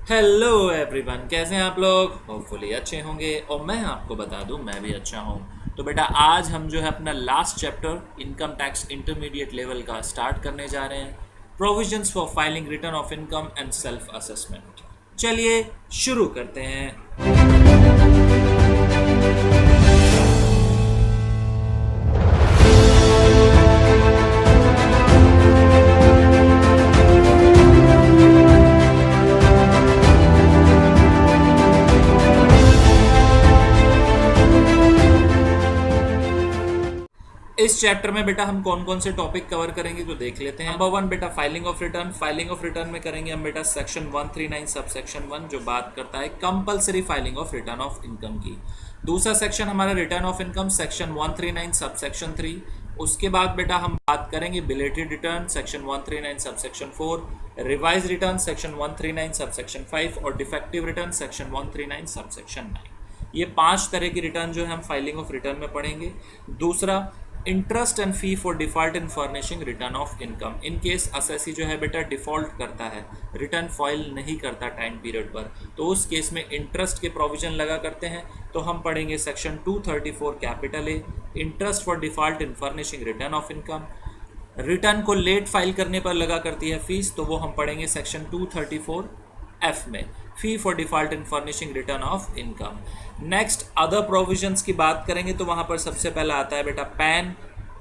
Hello everyone, कैसे हैं आप लोग। होपफुली अच्छे होंगे और मैं आपको बता दूं मैं भी अच्छा हूं। तो बेटा आज हम जो है अपना last chapter income tax intermediate level का स्टार्ट करने जा रहे हैं। Provisions for filing return of income and self assessment. चलिए शुरू करते हैं। इस चैप्टर में बेटा हम कौन कौन से टॉपिक कवर करेंगे तो देख लेते हैं। नंबर 1 बेटा filing of return. Filing of return में करेंगे हम बेटा सेक्शन 139 सब सेक्शन 1 जो बात करता है compulsory filing of return of income की। दूसरा सेक्शन हमारा return of income section 139 sub section 3। उसके बाद बेटा हम बात करेंगे belated return section 139 sub section 4, revise return section 139 sub section 5 और defective return section 139 sub section 9। ये 5 तरह की रिटर्न जो है हम फाइलिंग ऑफ रिटर्न में पढ़ेंगे। दूसरा interest and fee for default in furnishing return of income. In case assessee जो है बेटा डिफॉल्ट करता है, रिटर्न फाइल नहीं करता टाइम पीरियड पर, तो उस केस में इंटरेस्ट के प्रोविजन लगा करते हैं। तो हम पढ़ेंगे section 234 capital A, interest for default in furnishing return of income. Return को लेट फाइल करने पर लगा करती है फीस, तो वो हम पढ़ेंगे सेक्शन 234 एफ में, fee for default in furnishing return of income. Next other provisions की बात करेंगे तो वहां पर सबसे पहला आता है बेटा pan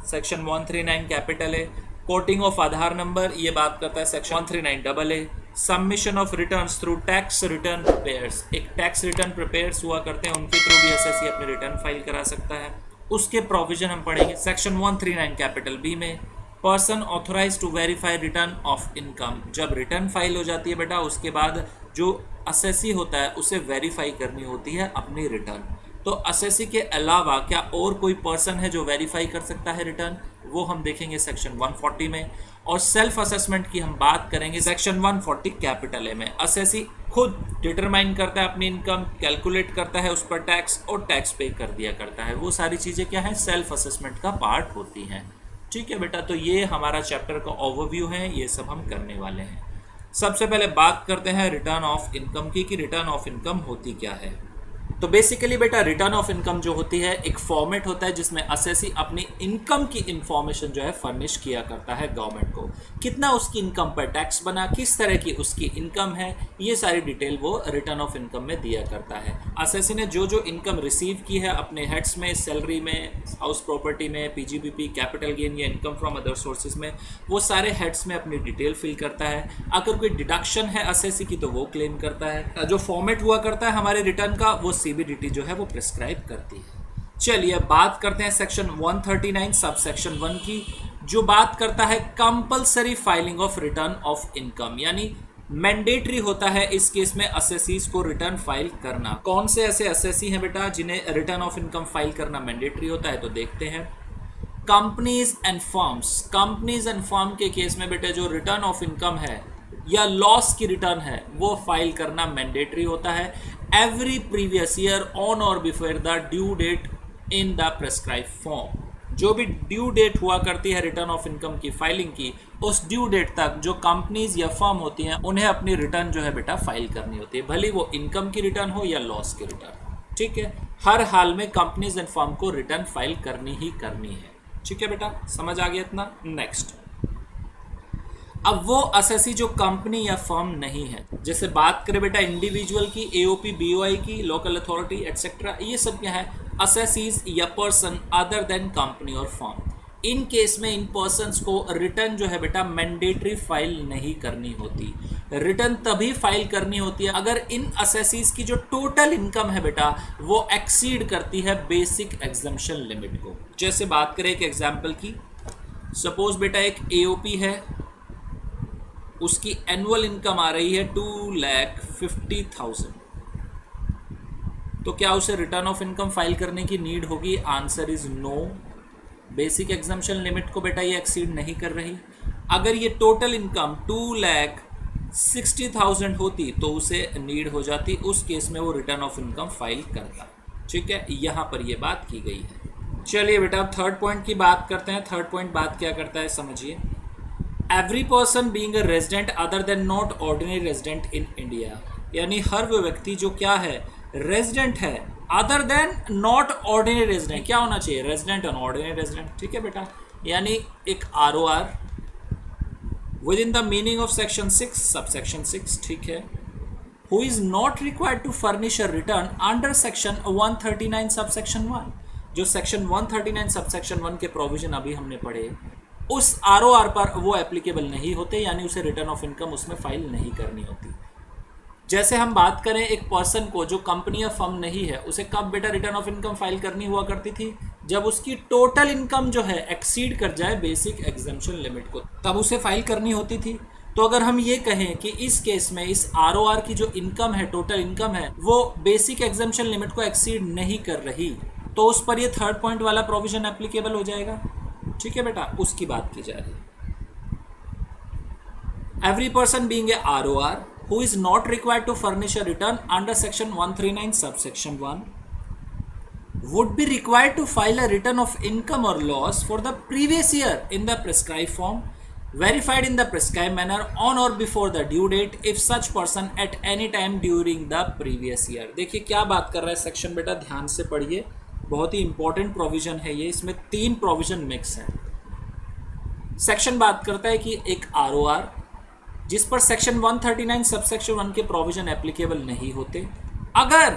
section 139 capital A, coating of Aadhaar number ये बात करता है section 139 double A, submission of returns through tax return prepares. एक टैक्स रिटर्न प्रिपेयर्स हुआ करते हैं, उनके थ्रू भी एसएससी अपनी रिटर्न फाइल करा सकता है। उसके प्रोविजन हम पढ़ेंगे सेक्शन 139 कैपिटल बी में, person authorise to verify return of income. जब रिटर्न फाइल हो जाती है बेटा उसके बाद जो असेसी होता है उसे वेरीफाई करनी होती है अपनी रिटर्न। तो असेसी के अलावा क्या और कोई पर्सन है जो वेरीफाई कर सकता है रिटर्न, वो हम देखेंगे सेक्शन 140 में। और सेल्फ असेसमेंट की हम बात करेंगे सेक्शन 140 कैपिटल ए में। असेसी खुद डिटरमाइन करता है अपनी इनकम, कैलकुलेट करता है उस पर टैक्स और टैक्स पे कर दिया करता है। वो सारी चीज़ें क्या है, सेल्फ असेसमेंट का पार्ट होती हैं। ठीक है बेटा, तो ये हमारा चैप्टर का ओवरव्यू है, ये सब हम करने वाले हैं। सबसे पहले बात करते हैं रिटर्न ऑफ इनकम की कि रिटर्न ऑफ इनकम होती क्या है। तो बेसिकली बेटा रिटर्न ऑफ इनकम जो होती है एक फॉर्मेट होता है जिसमें असेसी अपनी इनकम की इंफॉर्मेशन जो है फर्निश किया करता है गवर्नमेंट को। कितना उसकी इनकम पर टैक्स बना, किस तरह की उसकी इनकम है, ये सारी डिटेल वो रिटर्न ऑफ इनकम में दिया करता है। असेसी ने जो जो इनकम रिसीव की है अपने हेड्स में, सैलरी में, हाउस प्रॉपर्टी में, पीजीबीपी, कैपिटल गेन या इनकम फ्रॉम अदर सोर्सेज में, वो सारे हेड्स में अपनी डिटेल फिल करता है। अगर कोई डिडक्शन है असेसी की तो वो क्लेम करता है। जो फॉर्मेट हुआ करता है हमारे रिटर्न का वो सीबीडीटी जो है वो प्रिस्क्राइब करती है। चलिए बात करते हैं सेक्शन 139 सब सेक्शन 1 की, जो बात करता है compulsory filing of return of income, यानी मैंडेटरी होता है इस केस में असेसीज को रिटर्न फाइल करना। कौन से ऐसे असेसी हैं बेटा जिन्हें रिटर्न ऑफ इनकम फाइल करना मैंडेटरी होता है, तो देखते हैं। Companies and firms. Companies and firm के केस में बेटा जो रिटर्न ऑफ इनकम है या लॉस की रिटर्न है वो फाइल करना मैंडेटरी होता है every previous year on or before the due date in the prescribe form. जो भी ड्यू डेट हुआ करती है रिटर्न ऑफ इनकम की फाइलिंग की, उस ड्यू डेट तक जो कंपनीज या फर्म होती हैं उन्हें अपनी रिटर्न जो है बेटा फाइल करनी होती है, भले वो इनकम की रिटर्न हो या लॉस की रिटर्न। ठीक है, हर हाल में कंपनीज एंड फर्म को रिटर्न फाइल करनी ही करनी है। ठीक है बेटा, समझ आ गया इतना। नेक्स्ट, अब वो असेसी जो कंपनी या फर्म नहीं है, जैसे बात करें बेटा इंडिविजुअल की, एओपी, बीओआई की, लोकल अथॉरिटी एटसेट्रा, ये सब क्या है, असेसीज या पर्सन अदर देन कंपनी और फर्म। इन केस में इन पर्सन्स को रिटर्न जो है बेटा मैंडेटरी फाइल नहीं करनी होती। रिटर्न तभी फाइल करनी होती है अगर इन असेसीज की जो टोटल इनकम है बेटा वो एक्सीड करती है बेसिक एग्जम्पशन लिमिट को। जैसे बात करें एक एग्जाम्पल की, सपोज बेटा एक एओपी है, उसकी एनुअल इनकम आ रही है 2,50,000, तो क्या उसे रिटर्न ऑफ इनकम फाइल करने की नीड होगी? Answer is no. Basic exemption limit को बेटा ये एक्सीड नहीं कर रही। अगर ये टोटल इनकम 2,60,000 होती तो उसे नीड हो जाती, उस केस में वो रिटर्न ऑफ इनकम फाइल करता। ठीक है, यहाँ पर ये बात की गई है। चलिए बेटा थर्ड पॉइंट की बात करते हैं। थर्ड पॉइंट बात क्या करता है समझिए। Every person being a resident other than not ordinary resident in India, यानी हर वो व्यक्ति जो क्या है, रेजिडेंट है, other than not ordinary resident, क्या होना चाहिए, रेजिडेंट एंड ऑर्डिनरी रेजिडेंट, ठीक है बेटा। यानी एक ROR within the meaning of section 6 subsection 6, ठीक है, who is not required to furnish a return under section 139 subsection 1। जो सेक्शन 139 सबसेक्शन 1 के प्रोविजन अभी हमने पढ़े, उस ROR पर वो एप्लीकेबल नहीं होते, यानी उसे रिटर्न ऑफ इनकम उसमें फाइल नहीं करनी होती। जैसे हम बात करें एक पर्सन को जो कंपनी या फर्म नहीं है, उसे कब बेटा रिटर्न ऑफ इनकम फाइल करनी हुआ करती थी, जब उसकी टोटल इनकम जो है एक्सीड कर जाए बेसिक एग्जम्पशन लिमिट को, तब उसे फाइल करनी होती थी। तो अगर हम ये कहें कि इस केस में इस ROR की जो इनकम है, टोटल इनकम है, वो बेसिक एग्जम्पशन लिमिट को एक्सीड नहीं कर रही, तो उस पर ये थर्ड पॉइंट वाला प्रोविजन एप्लीकेबल हो जाएगा, ठीक है बेटा, उसकी बात की जा रही है। Every person being a ROR who is not required to furnish a return under section 139 subsection 1 would be required to file a return of income or loss for the previous year in the prescribed form, verified in the prescribed manner on or before the due date if such person at any time during the previous year। देखिए क्या बात कर रहा है section बेटा, ध्यान से पढ़िए, बहुत ही इंपॉर्टेंट प्रोविजन है ये, इसमें 3 प्रोविजन मिक्स है। सेक्शन बात करता है कि एक ROR जिस पर सेक्शन 139 सबसेक्शन 1 के प्रोविजन एप्लीकेबल नहीं होते, अगर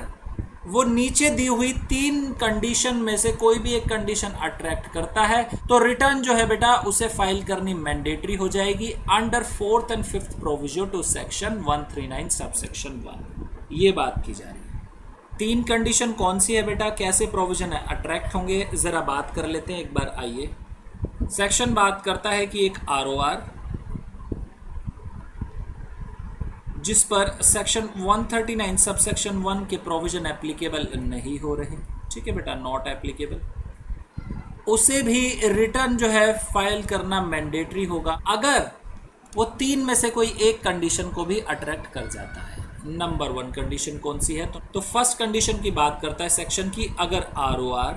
वो नीचे दी हुई 3 कंडीशन में से कोई भी एक कंडीशन अट्रैक्ट करता है, तो रिटर्न जो है बेटा उसे फाइल करनी मैंडेटरी हो जाएगी under 4th and 5th provision to section 139 subsection 1। ये बात की जा रही है। 3 कंडीशन कौन सी है बेटा, कैसे प्रोविजन है अट्रैक्ट होंगे, जरा बात कर लेते हैं एक बार, आइए। सेक्शन बात करता है कि एक ROR जिस पर सेक्शन 139 सबसेक्शन 1 के प्रोविजन एप्लीकेबल नहीं हो रहे, ठीक है बेटा, नॉट एप्लीकेबल, उसे भी रिटर्न जो है फाइल करना मैंडेटरी होगा अगर वो 3 में से कोई एक कंडीशन को भी अट्रैक्ट कर जाता है। नंबर 1 कंडीशन कौन सी है, तो फर्स्ट कंडीशन की बात करता है सेक्शन की, अगर ROR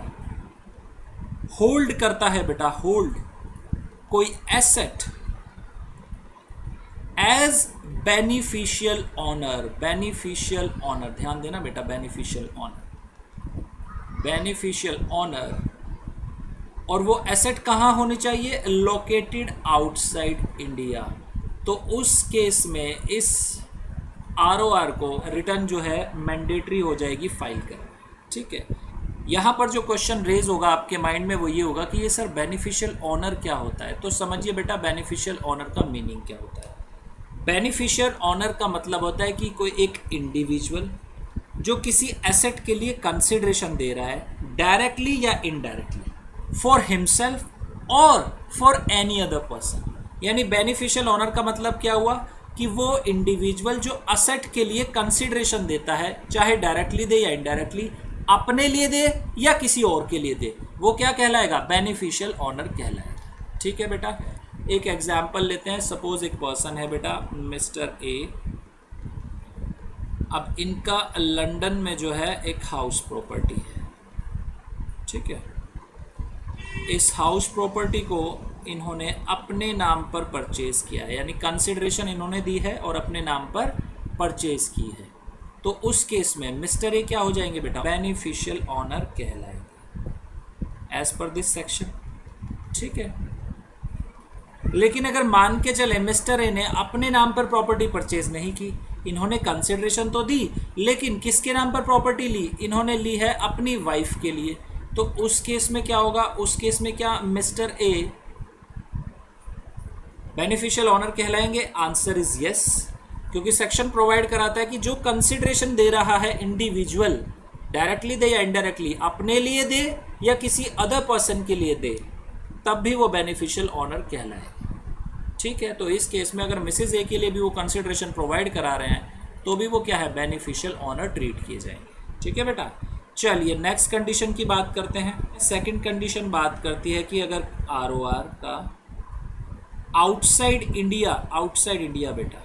होल्ड करता है बेटा, होल्ड कोई asset as beneficial owner, beneficial owner, ध्यान देना बेटा, बेनिफिशियल ऑनर, बेनिफिशियल ऑनर, और वो एसेट कहाँ होनी चाहिए, लोकेटेड आउटसाइड इंडिया, तो उस केस में इस ROR को रिटर्न जो है मैंडेटरी हो जाएगी फाइल करना, ठीक है। यहाँ पर जो क्वेश्चन रेज होगा आपके माइंड में वो ये होगा कि ये सर बेनिफिशियल ऑनर क्या होता है, तो समझिए बेटा बेनिफिशियल ऑनर का मीनिंग क्या होता है। बेनिफिशियल ऑनर का मतलब होता है कि कोई एक इंडिविजुअल जो किसी एसेट के लिए कंसिडरेशन दे रहा है डायरेक्टली या इनडायरेक्टली, फॉर हिमसेल्फ और फॉर एनी अदर पर्सन। यानी बेनिफिशियल ऑनर का मतलब क्या हुआ कि वो इंडिविजुअल जो एसेट के लिए कंसिडरेशन देता है, चाहे डायरेक्टली दे या इनडायरेक्टली, अपने लिए दे या किसी और के लिए दे, वो क्या कहलाएगा, बेनिफिशियल ऑनर कहलाएगा, ठीक है बेटा। एक एग्जाम्पल लेते हैं, सपोज एक पर्सन है बेटा मिस्टर ए, अब इनका लंदन में जो है एक हाउस प्रॉपर्टी है, ठीक है। इस हाउस प्रॉपर्टी को इन्होंने अपने नाम पर परचेज किया है, यानी कंसिडरेशन इन्होंने दी है और अपने नाम पर परचेज की है, तो उस केस में मिस्टर ए क्या हो जाएंगे बेटा, बेनिफिशियल ऑनर कहलाएंगे एज पर दिस सेक्शन, ठीक है। लेकिन अगर मान के चले मिस्टर ए ने अपने नाम पर प्रॉपर्टी परचेज नहीं की, इन्होंने कंसिडरेशन तो दी लेकिन किसके नाम पर प्रॉपर्टी ली, इन्होंने ली है अपनी वाइफ के लिए, तो उस केस में क्या होगा, उस केस में क्या मिस्टर ए बेनिफिशियल ऑनर कहलाएंगे, आंसर इज यस, क्योंकि सेक्शन प्रोवाइड कराता है कि जो कंसिडरेशन दे रहा है इंडिविजुअल, डायरेक्टली दे या इनडायरेक्टली, अपने लिए दे या किसी अदर पर्सन के लिए दे, तब भी वो बेनिफिशियल ऑनर कहलाए, ठीक है। तो इस केस में अगर मिसेज ए के लिए भी वो कंसिडरेशन प्रोवाइड करा रहे हैं तो भी वो क्या है, बेनिफिशियल ऑनर ट्रीट किए जाएंगे, ठीक है बेटा। चलिए नेक्स्ट कंडीशन की बात करते हैं। सेकंड कंडीशन बात करती है कि अगर ROR का आउटसाइड इंडिया, आउटसाइड इंडिया बेटा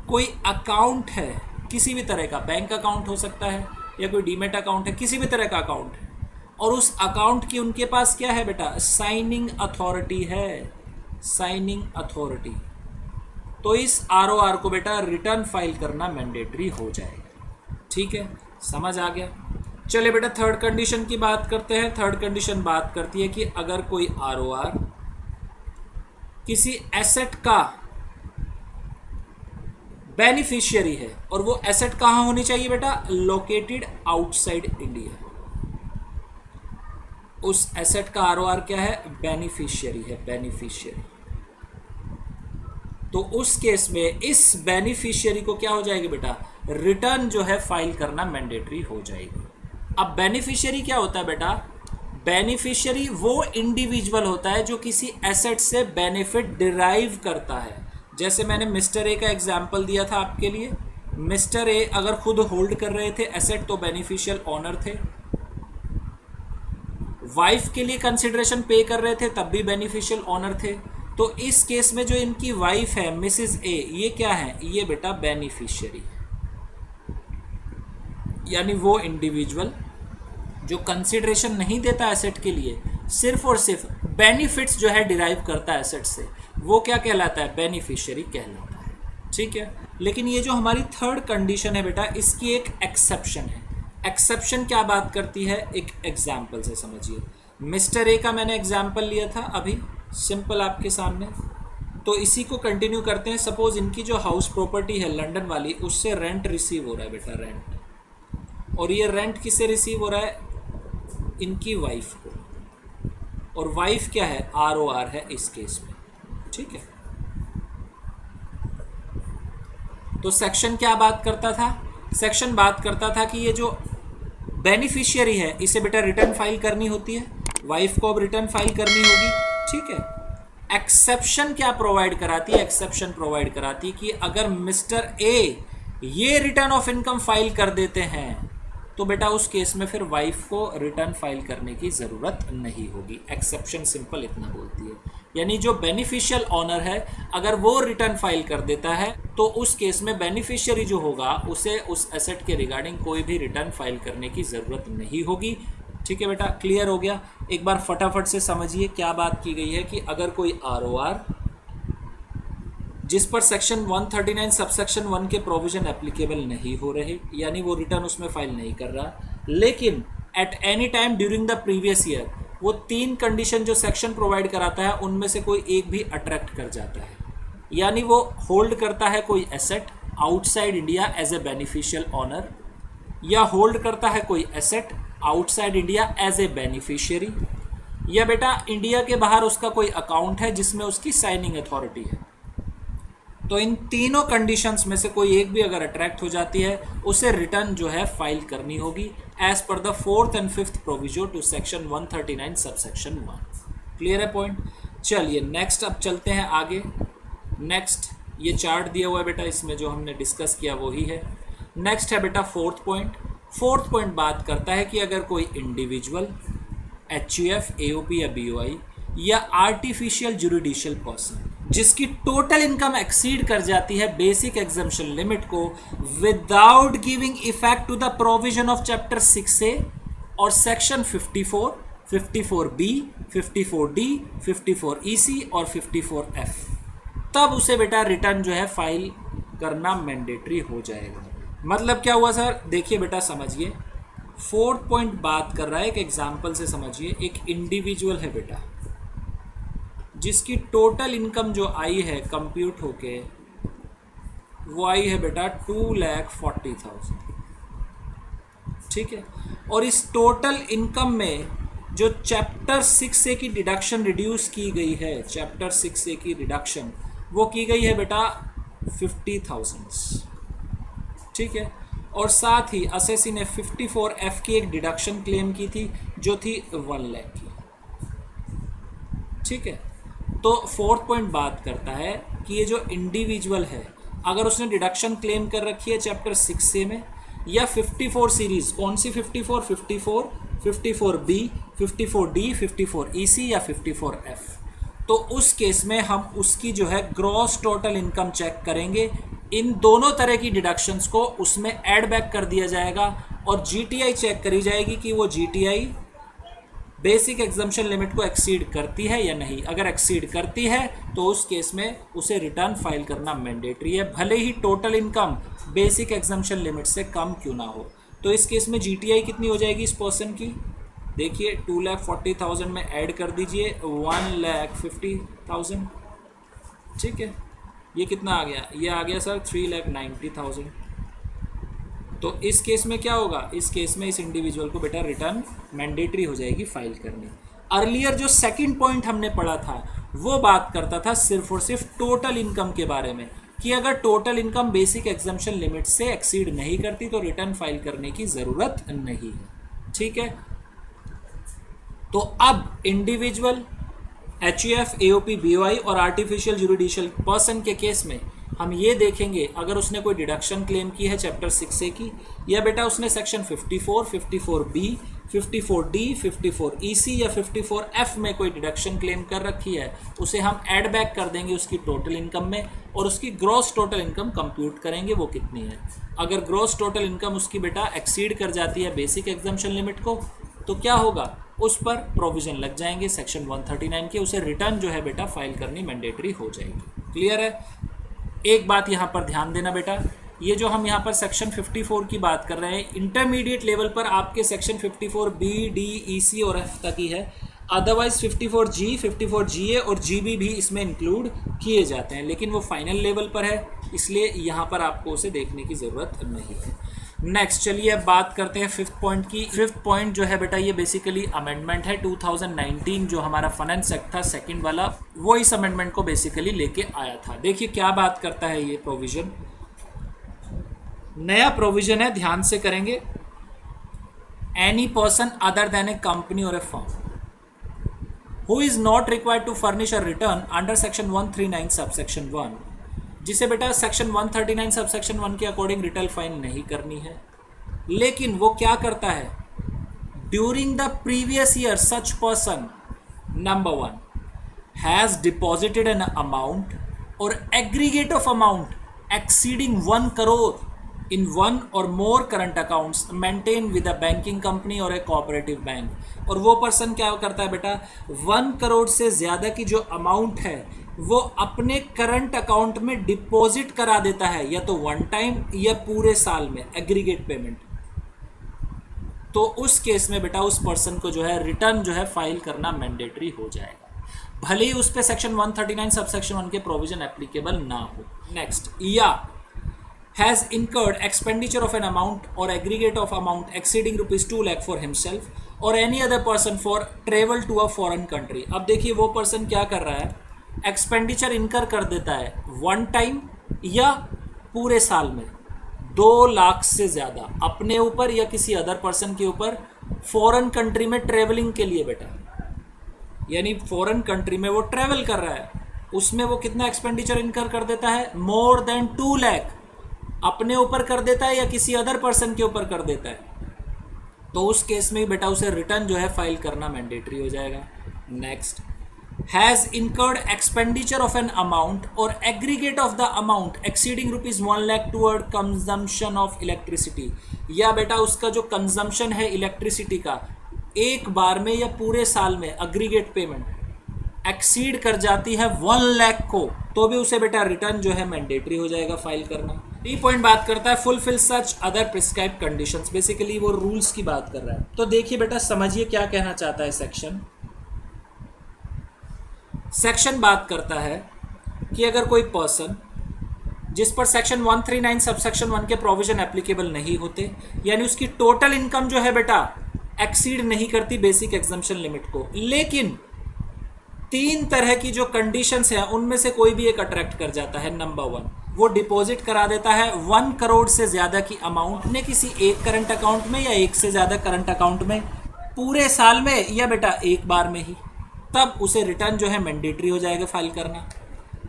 कोई अकाउंट है, किसी भी तरह का, बैंक अकाउंट हो सकता है या कोई डीमेट अकाउंट है, किसी भी तरह का अकाउंट है, और उस अकाउंट की उनके पास क्या है बेटा, साइनिंग अथॉरिटी है, साइनिंग अथॉरिटी, तो इस ROR को बेटा रिटर्न फाइल करना मैंडेटरी हो जाएगा। ठीक है, समझ आ गया। चलिए बेटा थर्ड कंडीशन की बात करते हैं। थर्ड कंडीशन बात करती है कि अगर कोई ROR किसी एसेट का बेनिफिशियरी है और वो एसेट कहाँ होनी चाहिए बेटा, लोकेटेड आउटसाइड इंडिया, उस एसेट का ROR क्या है, बेनिफिशियरी है, बेनिफिशियरी। तो उस केस में इस बेनिफिशियरी को क्या हो जाएगी बेटा, रिटर्न जो है फाइल करना मैंडेटरी हो जाएगी। अब बेनिफिशियरी क्या होता है बेटा, बेनिफिशियरी वो इंडिविजुअल होता है जो किसी एसेट से बेनिफिट डिराइव करता है। जैसे मैंने मिस्टर ए का एग्जाम्पल दिया था आपके लिए, मिस्टर ए अगर खुद होल्ड कर रहे थे एसेट तो बेनिफिशियल ऑनर थे, वाइफ के लिए कंसिडरेशन पे कर रहे थे तब भी बेनिफिशियल ऑनर थे। तो इस केस में जो इनकी वाइफ है मिसेस ए, ये क्या है, ये बेटा बेनिफिशियरी, यानी वो इंडिविजुअल जो कंसिडरेशन नहीं देता एसेट के लिए, सिर्फ और सिर्फ बेनिफिट्स जो है डिराइव करता है एसेट से, वो क्या कहलाता है, बेनिफिशियरी कहलाता है। ठीक है, लेकिन ये जो हमारी थर्ड कंडीशन है बेटा, इसकी एक एक्सेप्शन है। एक्सेप्शन क्या बात करती है, एक एग्जाम्पल से समझिए। मिस्टर ए का मैंने एग्जाम्पल लिया था अभी सिंपल आपके सामने, तो इसी को कंटिन्यू करते हैं। सपोज इनकी जो हाउस प्रॉपर्टी है लंदन वाली, उससे रेंट रिसीव हो रहा है बेटा, रेंट, और ये रेंट किससे रिसीव हो रहा है, इनकी वाइफ को, और वाइफ क्या है, ROR है इस केस में। ठीक है, तो सेक्शन क्या बात करता था, सेक्शन बात करता था कि ये जो बेनिफिशियरी है इसे बेटा रिटर्न फाइल करनी होती है, वाइफ को अब रिटर्न फाइल करनी होगी। ठीक है, एक्सेप्शन क्या प्रोवाइड कराती है, एक्सेप्शन प्रोवाइड कराती है कि अगर मिस्टर ए ये रिटर्न ऑफ इनकम फाइल कर देते हैं तो बेटा उस केस में फिर वाइफ को रिटर्न फाइल करने की ज़रूरत नहीं होगी। एक्सेप्शन सिंपल इतना बोलती है, यानी जो बेनिफिशियल ऑनर है अगर वो रिटर्न फाइल कर देता है तो उस केस में बेनिफिशियरी जो होगा उसे उस एसेट के रिगार्डिंग कोई भी रिटर्न फाइल करने की ज़रूरत नहीं होगी। ठीक है बेटा, क्लियर हो गया। एक बार फटाफट से समझिए क्या बात की गई है कि अगर कोई ROR जिस पर सेक्शन 139 सबसेक्शन 1 के प्रोविजन एप्लीकेबल नहीं हो रहे, यानी वो रिटर्न उसमें फाइल नहीं कर रहा, लेकिन eight any time during the previous year वो 3 कंडीशन जो सेक्शन प्रोवाइड कराता है उनमें से कोई एक भी अट्रैक्ट कर जाता है, यानी वो होल्ड करता है कोई asset outside India as a beneficial owner, या होल्ड करता है कोई asset outside India as a beneficiary, या बेटा इंडिया के बाहर उसका कोई अकाउंट है जिसमें उसकी साइनिंग अथॉरिटी है, तो इन तीनों कंडीशंस में से कोई एक भी अगर अट्रैक्ट हो जाती है उसे रिटर्न जो है फाइल करनी होगी as per the 4th and 5th provision to section 139 subsection 1। Clear है पॉइंट। चलिए नेक्स्ट अब चलते हैं आगे। नेक्स्ट ये चार्ट दिया हुआ है बेटा, इसमें जो हमने डिस्कस किया वही है। नेक्स्ट है बेटा फोर्थ पॉइंट। फोर्थ पॉइंट बात करता है कि अगर कोई इंडिविजुअल HUF, AOP या BOI या आर्टिफिशियल जुरिडिशियल पर्सन जिसकी टोटल इनकम एक्सीड कर जाती है बेसिक एग्जम्पशन लिमिट को without giving effect to the provision of chapter 6A और सेक्शन 54, 54B, 54D, 54EC और 54F, तब उसे बेटा रिटर्न जो है फाइल करना मैंडेटरी हो जाएगा। मतलब क्या हुआ सर, देखिए बेटा समझिए, फोर्थ पॉइंट बात कर रहा है, एक एग्जाम्पल से समझिए। एक इंडिविजुअल है बेटा जिसकी टोटल इनकम जो आई है कंप्यूट होके वो आई है बेटा 2,40,000। ठीक है, और इस टोटल इनकम में जो चैप्टर 6A की डिडक्शन रिड्यूस की गई है, चैप्टर 6A की डिडक्शन वो की गई है बेटा 50,000। ठीक है, और साथ ही असेसी ने 54F की एक डिडक्शन क्लेम की थी जो थी 1 लाख की। ठीक है, तो फोर्थ पॉइंट बात करता है कि ये जो इंडिविजुअल है अगर उसने डिडक्शन क्लेम कर रखी है चैप्टर 6A में या 54 सीरीज, कौन सी 54, 54, 54B, 54D, 54EC या 54F, तो उस केस में हम उसकी जो है ग्रॉस टोटल इनकम चेक करेंगे। इन दोनों तरह की डिडक्शंस को उसमें ऐड बैक कर दिया जाएगा और GTI चेक करी जाएगी कि वो GTI बेसिक एग्जम्पशन लिमिट को एक्सीड करती है या नहीं। अगर एक्सीड करती है तो उस केस में उसे रिटर्न फाइल करना मैंडेटरी है, भले ही total income basic exemption limit से कम क्यों ना हो। तो इस केस में GTI कितनी हो जाएगी इस पर्सन की, देखिए 2,40,000 में ऐड कर दीजिए 1,50,000, ठीक है। ये कितना आ गया, ये आ गया सर 3,90,000। तो इस केस में क्या होगा, इस केस में इस इंडिविजुअल को बेटा रिटर्न मैंडेटरी हो जाएगी फाइल करनी। अर्लियर जो सेकंड पॉइंट हमने पढ़ा था वो बात करता था सिर्फ और सिर्फ टोटल इनकम के बारे में, कि अगर total income basic exemption limit से एक्सीड नहीं करती तो रिटर्न फाइल करने की ज़रूरत नहीं है, ठीक है। तो अब इंडिविजुअल, HUF, AOP, BOI और आर्टिफिशियल जुडिशियल पर्सन के केस में हम ये देखेंगे अगर उसने कोई डिडक्शन क्लेम की है चैप्टर 6A की, या बेटा उसने सेक्शन 54, 54B, 54D, 54EC या 54F में कोई डिडक्शन क्लेम कर रखी है, उसे हम ऐड बैक कर देंगे उसकी टोटल इनकम में और उसकी ग्रॉस टोटल इनकम कंप्यूट करेंगे वो कितनी है। अगर ग्रॉस टोटल इनकम उसकी बेटा एक्सीड कर जाती है बेसिक एग्जम्पशन लिमिट को तो क्या होगा, उस पर प्रोविजन लग जाएंगे सेक्शन 139 के, उसे रिटर्न जो है बेटा फाइल करनी मैंडेटरी हो जाएगी। क्लियर है। एक बात यहाँ पर ध्यान देना बेटा, ये जो हम यहाँ पर सेक्शन 54 की बात कर रहे हैं, इंटरमीडिएट लेवल पर आपके सेक्शन 54B, D, EC और F तक ही है, अदरवाइज 54G, 54GA और GB भी इसमें इंक्लूड किए जाते हैं, लेकिन वो फाइनल लेवल पर है इसलिए यहाँ पर आपको उसे देखने की ज़रूरत नहीं है। नेक्स्ट चलिए अब बात करते हैं फिफ्थ पॉइंट की। फिफ्थ पॉइंट जो है बेटा ये बेसिकली अमेंडमेंट है 2019 जो हमारा फाइनेंस एक्ट था सेकंड वाला, वो इस अमेंडमेंट को बेसिकली लेके आया था। देखिए क्या बात करता है ये प्रोविजन, नया प्रोविजन है, ध्यान से करेंगे। Any person other than a company or a firm who is not required to furnish a return under section 139 subsection 1, जिसे बेटा सेक्शन 139 सबसेक्शन 1 के अकॉर्डिंग रिटर्न फाइल नहीं करनी है, लेकिन वो क्या करता है, during the previous year such person number 1 has deposited an amount or aggregate of amount exceeding 1 crore in one or more current accounts maintained with a banking company or a cooperative bank. और वो person क्या करता है बेटा, 1 करोड़ से ज़्यादा की जो अमाउंट है वो अपने करंट अकाउंट में डिपॉजिट करा देता है, या तो वन टाइम या पूरे साल में एग्रीगेट पेमेंट। तो उस केस में बेटा उस पर्सन को जो है रिटर्न जो है फाइल करना मैंडेटरी हो जाएगा, भले ही उस पर सेक्शन 139 सबसेक्शन 1 के प्रोविजन एप्लीकेबल ना हो। नेक्स्ट, या has incurred expenditure of an amount or aggregate of amount exceeding rupees 2 lakh for himself or any other person for travel to a foreign country। अब देखिए वो पर्सन क्या कर रहा है, एक्सपेंडिचर इनकर कर देता है वन टाइम या पूरे साल में 2 लाख से ज़्यादा अपने ऊपर या किसी अदर पर्सन के ऊपर फॉरेन कंट्री में ट्रेवलिंग के लिए बेटा, यानी फॉरेन कंट्री में वो ट्रेवल कर रहा है, उसमें वो कितना एक्सपेंडिचर इनकर कर देता है, मोर देन 2 लाख अपने ऊपर कर देता है या किसी अदर पर्सन के ऊपर कर देता है, तो उस केस में बेटा उसे रिटर्न जो है फाइल करना मैंडेटरी हो जाएगा। Next, has incurred expenditure of an amount or aggregate of the amount exceeding rupees 1 lakh toward consumption of electricity, या बेटा उसका जो कंजम्पशन है इलेक्ट्रिसिटी का एक बार में या पूरे साल में एग्रीगेट पेमेंट एक्सीड कर जाती है 1 लाख को, तो भी उसे बेटा रिटर्न जो है मैंडेटरी हो जाएगा फाइल करना। डी पॉइंट बात करता है fulfil such other prescribed conditions, basically वो रूल्स की बात कर रहा है। तो देखिए बेटा समझिए क्या कहना चाहता है सेक्शन बात करता है कि अगर कोई पर्सन जिस पर सेक्शन 139 सबसेक्शन 1 के प्रोविजन एप्लीकेबल नहीं होते, यानी उसकी टोटल इनकम जो है बेटा एक्सीड नहीं करती बेसिक एग्जम्पशन लिमिट को, लेकिन 3 तरह की जो कंडीशंस हैं उनमें से कोई भी एक अट्रैक्ट कर जाता है। नंबर 1, वो डिपॉजिट करा देता है 1 करोड़ से ज़्यादा की अमाउंट ने किसी एक करंट अकाउंट में या एक से ज़्यादा करंट अकाउंट में पूरे साल में या बेटा एक बार में ही, तब उसे रिटर्न जो है मैंडेटरी हो जाएगा फाइल करना।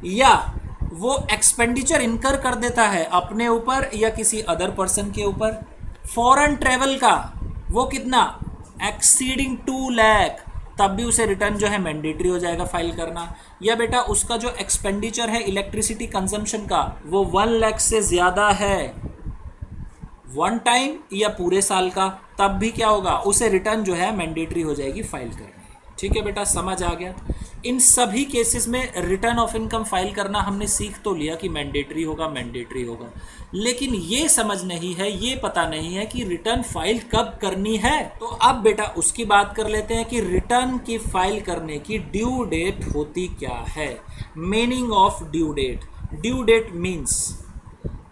या वो एक्सपेंडिचर इनकर कर देता है अपने ऊपर या किसी अदर पर्सन के ऊपर फॉरेन ट्रेवल का, वो कितना एक्सीडिंग 2 लाख, तब भी उसे रिटर्न जो है मैंडेटरी हो जाएगा फाइल करना। या बेटा उसका जो एक्सपेंडिचर है इलेक्ट्रिसिटी कंजम्पशन का वो 1 लाख से ज़्यादा है, वन टाइम या पूरे साल का, तब भी क्या होगा, उसे रिटर्न जो है मैंडेटरी हो जाएगी फाइल करनी। ठीक है बेटा, समझ आ गया। इन सभी केसेस में रिटर्न ऑफ इनकम फाइल करना हमने सीख तो लिया कि मैंडेटरी होगा, मैंडेटरी होगा, लेकिन ये समझ नहीं है, ये पता नहीं है कि रिटर्न फाइल कब करनी है। तो अब बेटा उसकी बात कर लेते हैं कि रिटर्न की फाइल करने की ड्यू डेट होती क्या है। Meaning of due date. Due date means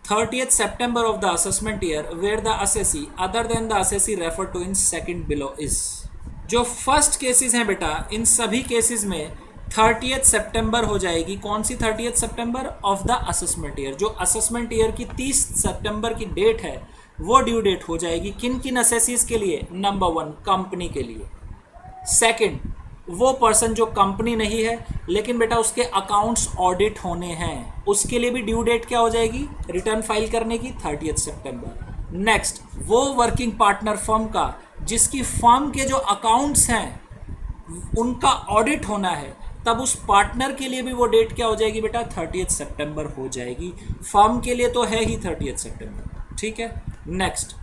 30th September of the assessment year where the assessee other than the assessee referred to in second below is। जो फर्स्ट केसेस हैं बेटा, इन सभी cases में 30th सितंबर हो जाएगी। कौन सी 30th September? Of the assessment year. जो assessment year की 30 सितंबर की डेट है वो ड्यू डेट हो जाएगी। किन किन असेसीज के लिए? नंबर 1 कंपनी के लिए, सेकंड वो पर्सन जो कंपनी नहीं है लेकिन बेटा उसके अकाउंट्स ऑडिट होने हैं, उसके लिए भी ड्यू डेट क्या हो जाएगी रिटर्न फाइल करने की? 30th सितंबर। नेक्स्ट वो वर्किंग पार्टनर फर्म का जिसकी फर्म के जो अकाउंट्स हैं उनका ऑडिट होना है, तब उस पार्टनर के लिए भी वो डेट क्या हो जाएगी बेटा? 30th सितंबर हो जाएगी। फर्म के लिए तो है ही 30th सितंबर। ठीक है। नेक्स्ट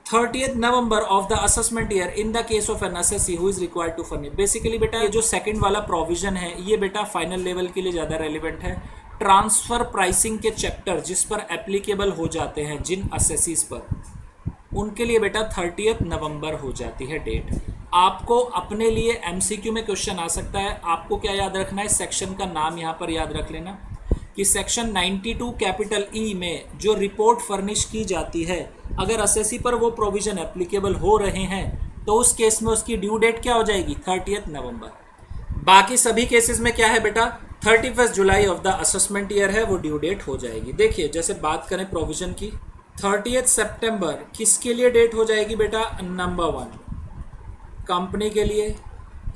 30th नवंबर of the assessment year in the case of an assessee who is required to furnish. Basically बेटा ये जो सेकंड वाला प्रोविजन है ये बेटा फाइनल लेवल के लिए ज़्यादा रेलिवेंट है। ट्रांसफर प्राइसिंग के चैप्टर जिस पर एप्लीकेबल हो जाते हैं जिन असेसीज पर, उनके लिए बेटा 30th नवंबर हो जाती है डेट। आपको अपने लिए एमसीक्यू में क्वेश्चन आ सकता है, आपको क्या याद रखना है? सेक्शन का नाम यहाँ पर याद रख लेना कि सेक्शन 92 कैपिटल ई में जो रिपोर्ट फर्निश की जाती है, अगर असेसी पर वो प्रोविजन एप्लीकेबल हो रहे हैं तो उस केस में उसकी ड्यू डेट क्या हो जाएगी? 30th नवंबर। बाकी सभी केसेस में क्या है बेटा? 31 July of the assessment year है वो ड्यू डेट हो जाएगी। देखिए जैसे बात करें प्रोविजन की, 30th सितंबर किसके लिए डेट हो जाएगी बेटा? नंबर 1 कंपनी के लिए,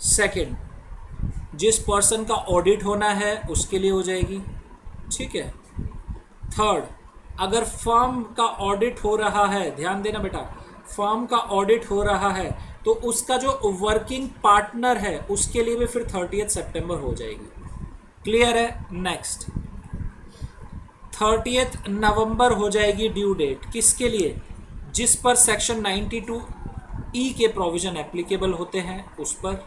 सेकंड जिस पर्सन का ऑडिट होना है उसके लिए हो जाएगी। ठीक है। थर्ड अगर फर्म का ऑडिट हो रहा है, ध्यान देना बेटा, फर्म का ऑडिट हो रहा है तो उसका जो वर्किंग पार्टनर है उसके लिए भी फिर 30th सितंबर हो जाएगी। क्लियर है? नेक्स्ट 30th नवंबर हो जाएगी ड्यू डेट किसके लिए? जिस पर सेक्शन 92 ई के प्रोविजन एप्लीकेबल होते हैं उस पर।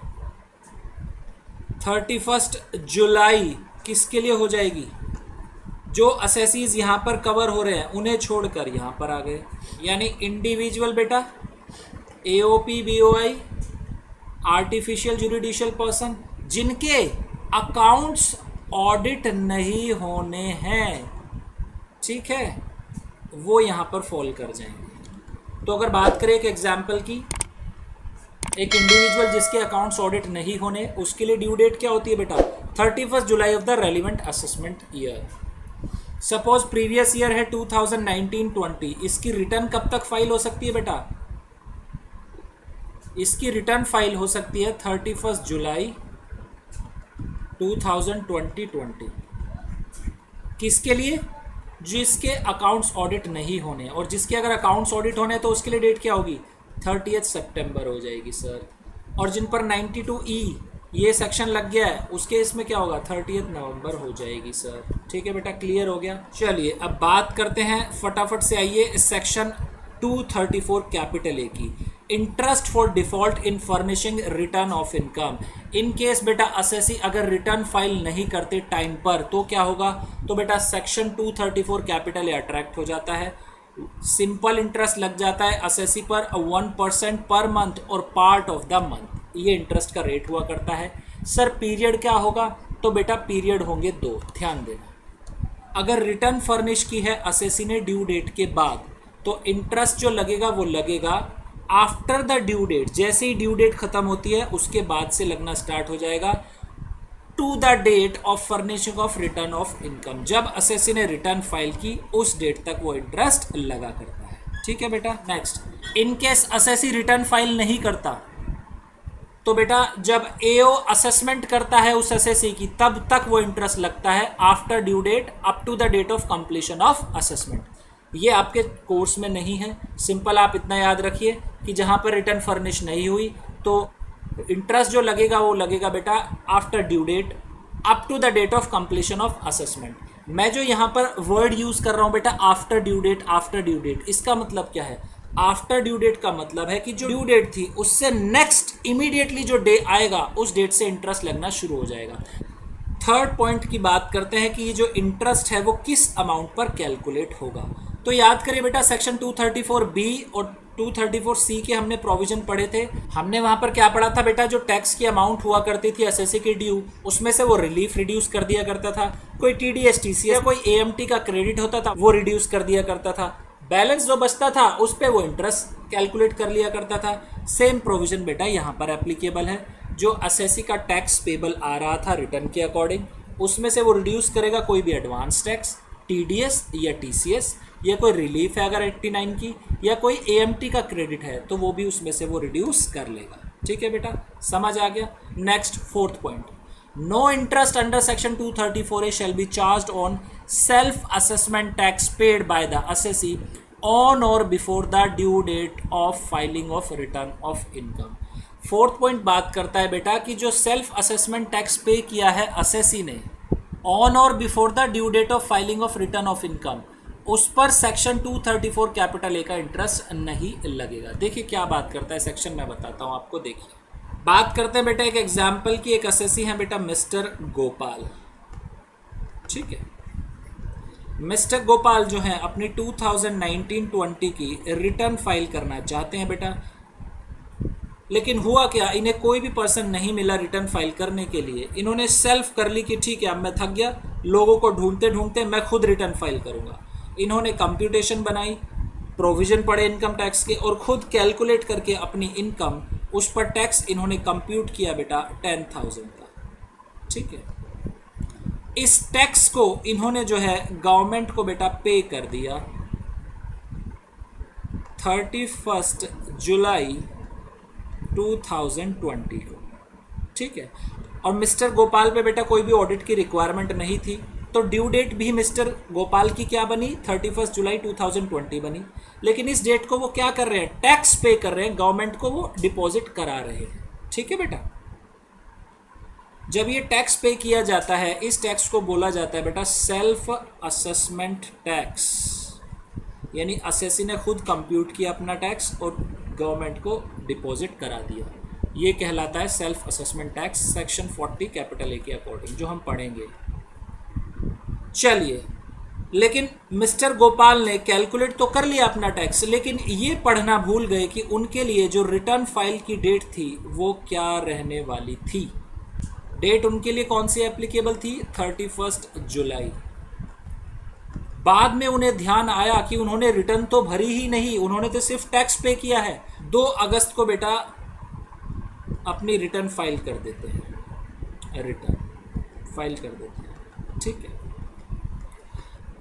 31 जुलाई किसके लिए हो जाएगी? जो असेसीज यहाँ पर कवर हो रहे हैं उन्हें छोड़कर यहाँ पर आ गए, यानी इंडिविजुअल बेटा, AOP, BOI, artificial judicial person जिनके अकाउंट्स ऑडिट नहीं होने हैं, ठीक है, वो यहाँ पर फॉल कर जाएंगे। तो अगर बात करें एक एग्जाम्पल की, एक इंडिविजुअल जिसके अकाउंट्स ऑडिट नहीं होने, उसके लिए ड्यू डेट क्या होती है बेटा? 31 July of the relevant assessment year. Suppose previous year है 2019-20, इसकी रिटर्न कब तक फाइल हो सकती है बेटा? इसकी रिटर्न फाइल हो सकती है 31 जुलाई 2020। किसके लिए? जिसके अकाउंट्स ऑडिट नहीं होने, और जिसके अगर अकाउंट्स ऑडिट होने तो उसके लिए डेट क्या होगी? 30th सितंबर हो जाएगी सर। और जिन पर 92E ये सेक्शन लग गया है उसके इसमें क्या होगा? 30th नवंबर हो जाएगी सर। ठीक है बेटा, क्लियर हो गया। चलिए अब बात करते हैं फटाफट से, आइए सेक्शन 234 कैपिटल ए की, interest for default in furnishing return of income. In case बेटा असेसी अगर रिटर्न फाइल नहीं करते टाइम पर तो क्या होगा? तो बेटा सेक्शन 234 कैपिटल ए अट्रैक्ट हो जाता है। सिंपल इंटरेस्ट लग जाता है असेसी पर 1% पर मंथ और पार्ट ऑफ द मंथ, ये इंटरेस्ट का रेट हुआ करता है। सर पीरियड क्या होगा? तो बेटा पीरियड होंगे 2, ध्यान देना। अगर रिटर्न फर्निश की है असेसी ने ड्यू डेट के बाद तो इंटरेस्ट जो लगेगा वो लगेगा आफ्टर द ड्यू डेट। जैसे ही ड्यू डेट खत्म होती है उसके बाद से लगना स्टार्ट हो जाएगा to the date of furnishing of return of income. जब असेसी ने रिटर्न फाइल की उस डेट तक वो इंटरेस्ट लगा करता है। ठीक है बेटा। Next, in case assessee return file नहीं करता तो बेटा जब एओ असेसमेंट करता है उस असेसी की तब तक वो इंटरेस्ट लगता है after due date up to the date of completion of assessment. ये आपके कोर्स में नहीं है, सिंपल आप इतना याद रखिए कि जहाँ पर रिटर्न फर्निश नहीं हुई तो इंटरेस्ट जो लगेगा वो लगेगा बेटा after due date up to the date of completion of assessment. मैं जो यहाँ पर वर्ड यूज कर रहा हूँ बेटा after due date, after due date, इसका मतलब क्या है? आफ्टर ड्यू डेट का मतलब है कि जो ड्यू डेट थी उससे नेक्स्ट इमीडिएटली जो डे आएगा उस डेट से इंटरेस्ट लगना शुरू हो जाएगा। थर्ड पॉइंट की बात करते हैं कि ये जो इंटरेस्ट है वो किस अमाउंट पर कैलकुलेट होगा। तो याद करिए बेटा सेक्शन 234B और 234C के हमने प्रोविजन पढ़े थे। हमने वहां पर क्या पढ़ा था बेटा? जो टैक्स की अमाउंट हुआ करती थी एसएससी की ड्यू, उसमें से वो रिलीफ रिड्यूस कर दिया करता था। कोई टीडीएस टीसीएस कोई एएमटी का क्रेडिट होता था वो रिड्यूस कर दिया करता था। बैलेंस जो बचता था उस पर वो इंटरेस्ट कैलकुलेट कर लिया करता था। सेम प्रोविजन बेटा यहाँ पर एप्लीकेबल है। जो एसएससी का टैक्स पेबल आ रहा था रिटर्न के अकॉर्डिंग, उसमें से वो रिड्यूस करेगा कोई भी एडवांस टैक्स, टीडीएस या टीसीएस, या कोई रिलीफ है अगर 89 की, या कोई एएमटी का क्रेडिट है तो वो भी उसमें से वो रिड्यूस कर लेगा। ठीक है बेटा, समझ आ गया। Next fourth point, no interest under section 234A shall be charged on self assessment tax paid by the assessee on or before the due date of filing of return of income. Fourth point बात करता है बेटा कि जो self assessment tax पे किया है assessee ने on or before the due date of filing of return of income, उस पर सेक्शन 234 कैपिटल ए का इंटरेस्ट नहीं लगेगा। देखिए क्या बात करता है सेक्शन, मैं बताता हूं आपको। देखिए बात करते हैं बेटा एक एग्जाम्पल की। एक असेसी है बेटा मिस्टर गोपाल। ठीक है, मिस्टर गोपाल जो है अपनी 2019-20 की रिटर्न फाइल करना चाहते हैं बेटा, लेकिन हुआ क्या, इन्हें कोई भी पर्सन नहीं मिला रिटर्न फाइल करने के लिए। इन्होंने सेल्फ कर ली कि ठीक है अब मैं थक गया, लोगों को ढूंढते ढूंढते मैं खुद रिटर्न फाइल करूंगा। इन्होंने कंप्यूटेशन बनाई, प्रोविजन पढ़े इनकम टैक्स के, और खुद कैलकुलेट करके अपनी इनकम उस पर टैक्स इन्होंने कंप्यूट किया बेटा 10,000 का। ठीक है, इस टैक्स को इन्होंने जो है गवर्नमेंट को बेटा पे कर दिया 31 जुलाई 2020 को। ठीक है, और मिस्टर गोपाल पे बेटा कोई भी ऑडिट की रिक्वायरमेंट नहीं थी, तो ड्यू डेट भी मिस्टर गोपाल की क्या बनी? 31 जुलाई 2020 बनी। लेकिन इस डेट को वो क्या कर रहे हैं? टैक्स पे कर रहे हैं, गवर्नमेंट को वो डिपॉजिट करा रहे हैं। ठीक है बेटा, जब ये टैक्स पे किया जाता है इस टैक्स को बोला जाता है बेटा सेल्फ असेसमेंट टैक्स, यानी असेसी ने खुद कंप्यूट किया अपना टैक्स और गवर्नमेंट को डिपॉजिट करा दिया। ये कहलाता है self assessment tax, section 40 capital A के अकॉर्डिंग, जो हम पढ़ेंगे। चलिए, लेकिन मिस्टर गोपाल ने कैलकुलेट तो कर लिया अपना टैक्स, लेकिन ये पढ़ना भूल गए कि उनके लिए जो रिटर्न फाइल की डेट थी वो क्या रहने वाली थी। डेट उनके लिए कौन सी एप्लीकेबल थी? 31 जुलाई। बाद में उन्हें ध्यान आया कि उन्होंने रिटर्न तो भरी ही नहीं, उन्होंने तो सिर्फ टैक्स पे किया है। 2 अगस्त को बेटा अपनी रिटर्न फाइल कर देते हैं, रिटर्न फाइल कर देते हैं। ठीक है,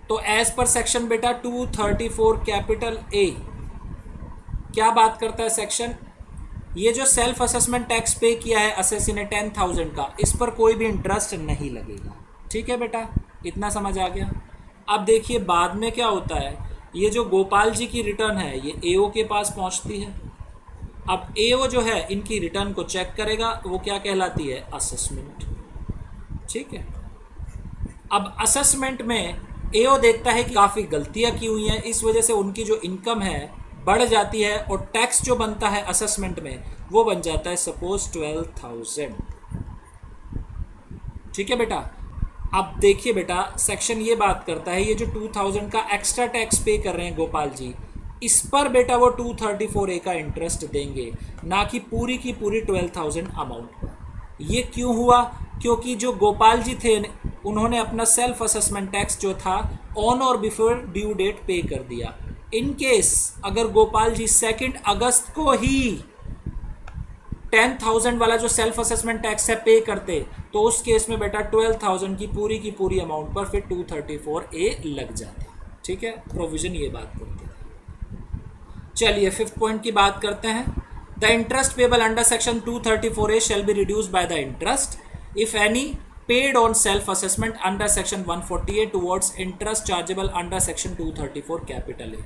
तो एज पर सेक्शन बेटा 234 कैपिटल ए क्या बात करता है सेक्शन? ये जो सेल्फ असेसमेंट टैक्स पे किया है असेसी ने 10,000 का, इस पर कोई भी इंटरेस्ट नहीं लगेगा। ठीक है बेटा, इतना समझ आ गया। अब देखिए बाद में क्या होता है, ये जो गोपाल जी की रिटर्न है ये एओ के पास पहुंचती है। अब एओ जो है इनकी रिटर्न को चेक करेगा, वो क्या कहलाती है? असेसमेंट। ठीक है, अब असेसमेंट में एओ देखता है कि काफ़ी गलतियां की हुई हैं, इस वजह से उनकी जो इनकम है बढ़ जाती है और टैक्स जो बनता है असेसमेंट में वो बन जाता है सपोज 12,000। ठीक है बेटा, अब देखिए बेटा सेक्शन ये बात करता है ये जो 2,000 का एक्स्ट्रा टैक्स पे कर रहे हैं गोपाल जी, इस पर बेटा वो 234A का इंटरेस्ट देंगे, ना कि पूरी की पूरी 12,000 अमाउंट पर। ये क्यों हुआ? क्योंकि जो गोपाल जी थे उन्होंने अपना सेल्फ असेसमेंट टैक्स जो था on or before due date पे कर दिया। इन केस अगर गोपाल जी 2 अगस्त को ही 10,000 वाला जो सेल्फ असेसमेंट टैक्स है पे करते, तो उस केस में बेटा 12,000 की पूरी अमाउंट पर फिर 234A लग जाती। ठीक है, प्रोविजन ये बात करते हैं। चलिए 5th पॉइंट की बात करते हैं। The interest payable under section 234A shall be reduced by the interest if any paid on self assessment under section 148 towards interest chargeable under section 234 capital A.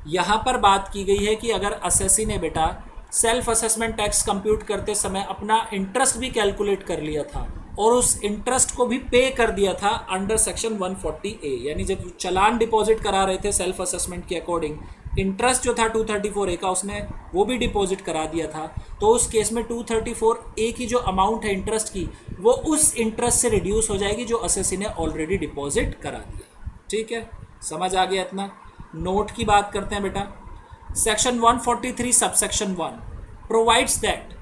यहाँ पर बात की गई है कि अगर असेसी ने बेटा सेल्फ असेसमेंट टैक्स कंप्यूट करते समय अपना इंटरेस्ट भी कैलकुलेट कर लिया था और उस इंटरेस्ट को भी पे कर दिया था अंडर सेक्शन 140A, यानी जब चालान डिपॉजिट करा रहे थे सेल्फ असेसमेंट के अकॉर्डिंग, इंटरेस्ट जो था 234A का उसने वो भी डिपॉजिट करा दिया था, तो उस केस में 234A की जो अमाउंट है इंटरेस्ट की वो उस इंटरेस्ट से रिड्यूस हो जाएगी जो असेसी ने ऑलरेडी डिपॉजिट करा दिया। ठीक है, समझ आ गया इतना। नोट की बात करते हैं बेटा। Section 143 subsection 1 provides that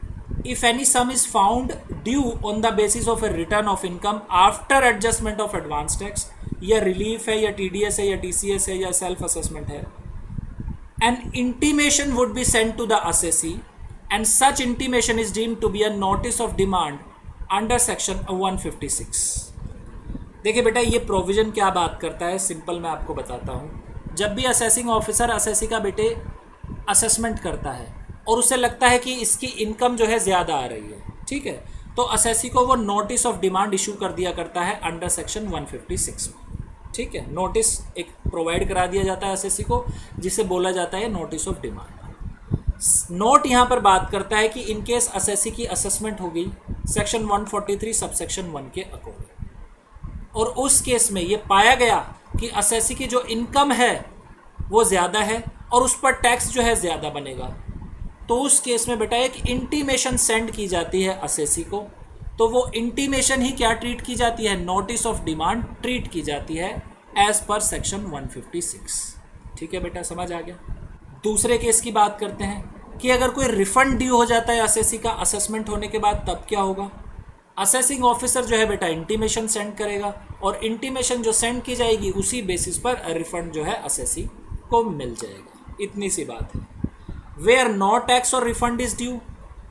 if any sum is found due on the basis of a return of income after adjustment of advance tax, या relief है या TDS है या TCS है या self assessment है, an intimation would be sent to the assessee and such intimation is deemed to be a notice of demand under section 156। देखिए बेटा ये प्रोविजन क्या बात करता है, सिंपल मैं आपको बताता हूँ। जब भी असेसिंग ऑफिसर असेसी का बेटे असेसमेंट करता है और उसे लगता है कि इसकी इनकम जो है ज़्यादा आ रही है, ठीक है, तो असेसी को वो नोटिस ऑफ डिमांड इशू कर दिया करता है अंडर सेक्शन 156 में। ठीक है, नोटिस एक प्रोवाइड करा दिया जाता है असेसी को, जिसे बोला जाता है नोटिस ऑफ डिमांड। नोट यहाँ पर बात करता है कि इन केस असेसी की असेसमेंट हो गई सेक्शन 143 सबसेक्शन 1 के अकॉर्डिंग, और उस केस में ये पाया गया कि असेसी की जो इनकम है वो ज़्यादा है और उस पर टैक्स जो है ज़्यादा बनेगा, तो उस केस में बेटा एक इंटीमेशन सेंड की जाती है असेसी को। तो वो इंटीमेशन ही क्या ट्रीट की जाती है, नोटिस ऑफ डिमांड ट्रीट की जाती है एज पर सेक्शन 156। ठीक है बेटा, समझ आ गया। दूसरे केस की बात करते हैं कि अगर कोई रिफंड ड्यू हो जाता है असेसी का असेसमेंट होने के बाद, तब क्या होगा। असेसिंग ऑफिसर जो है बेटा इंटीमेशन सेंड करेगा और इंटीमेशन जो सेंड की जाएगी उसी बेसिस पर रिफंड जो है असेसी को मिल जाएगा। इतनी सी बात है। वेयर नो टैक्स और रिफंड इज ड्यू,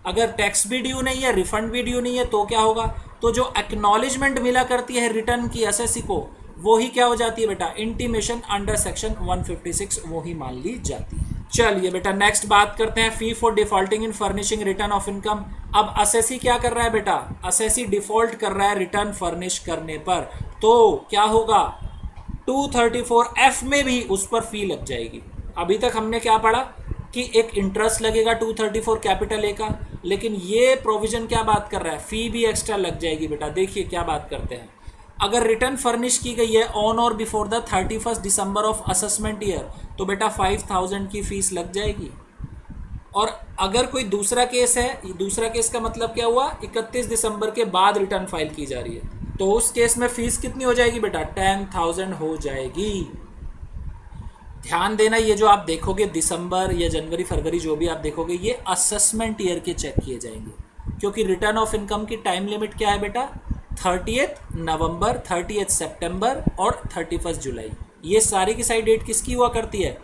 अगर टैक्स भी ड्यू नहीं है रिफंड भी ड्यू नहीं है तो क्या होगा, तो जो एक्नॉलेजमेंट मिला करती है रिटर्न की असेसी को वो ही क्या हो जाती है बेटा, इंटीमेशन अंडर सेक्शन 156 वो ही मान ली जाती है। चलिए बेटा नेक्स्ट बात करते हैं fee for defaulting in furnishing return of income. अब असेसी क्या कर रहा है बेटा, असेसी डिफॉल्ट कर रहा है रिटर्न फर्निश करने पर, तो क्या होगा 234F में भी उस पर फी लग जाएगी। अभी तक हमने क्या पढ़ा कि एक इंटरेस्ट लगेगा 234 कैपिटल ए का, लेकिन ये प्रोविजन क्या बात कर रहा है, फी भी एक्स्ट्रा लग जाएगी बेटा। देखिए क्या बात करते हैं, अगर रिटर्न फर्निश की गई है on or before the 31 December of assessment year, तो बेटा 5000 की फीस लग जाएगी। और अगर कोई दूसरा केस है, दूसरा केस का मतलब क्या हुआ, 31 दिसंबर के बाद रिटर्न फाइल की जा रही है, तो उस केस में फीस कितनी हो जाएगी बेटा, 10,000 हो जाएगी। ध्यान देना, ये जो आप देखोगे दिसंबर या जनवरी फरवरी जो भी आप देखोगे ये असेसमेंट ईयर के चेक किए जाएंगे, क्योंकि रिटर्न ऑफ इनकम की टाइम लिमिट क्या है बेटा, 30 नवंबर, 30 सितंबर और 31 जुलाई। ये सारी की सारी डेट किसकी हुआ करती है,